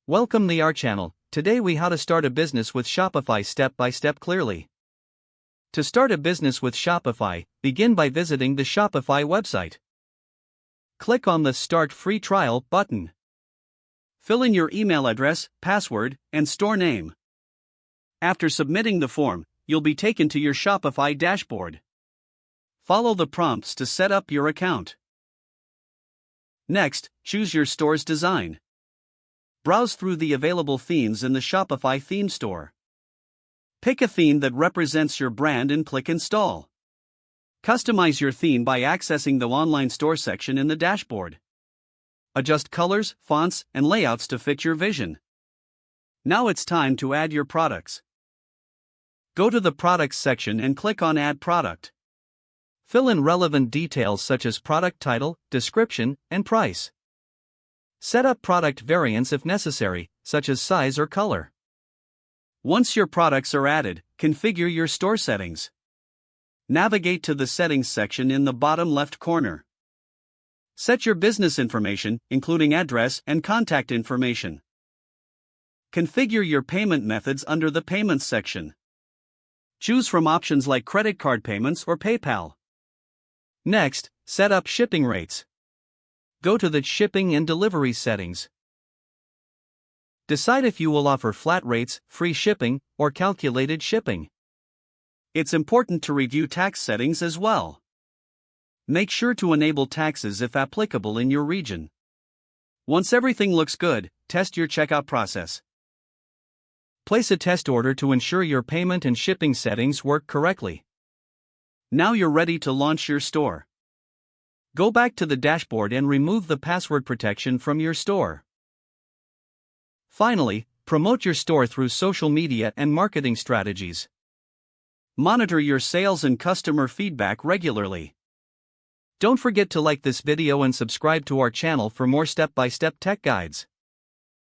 Welcome to our channel. Today we how to start a business with Shopify step by step clearly. To start a business with Shopify, begin by visiting the Shopify website. Click on the Start Free Trial button. Fill in your email address, password, and store name. After submitting the form, you'll be taken to your Shopify dashboard. Follow the prompts to set up your account. Next, choose your store's design. Browse through the available themes in the Shopify theme store. Pick a theme that represents your brand and click Install. Customize your theme by accessing the online store section in the dashboard. Adjust colors, fonts, and layouts to fit your vision. Now it's time to add your products. Go to the Products section and click on Add Product. Fill in relevant details such as product title, description, and price. Set up product variants if necessary, such as size or color. Once your products are added, configure your store settings. Navigate to the Settings section in the bottom left corner. Set your business information, including address and contact information. Configure your payment methods under the Payments section. Choose from options like credit card payments or PayPal. Next, set up shipping rates. Go to the Shipping and Delivery settings. Decide if you will offer flat rates, free shipping, or calculated shipping. It's important to review tax settings as well. Make sure to enable taxes if applicable in your region. Once everything looks good, test your checkout process. Place a test order to ensure your payment and shipping settings work correctly. Now you're ready to launch your store. Go back to the dashboard and remove the password protection from your store. Finally, promote your store through social media and marketing strategies. Monitor your sales and customer feedback regularly. Don't forget to like this video and subscribe to our channel for more step-by-step tech guides.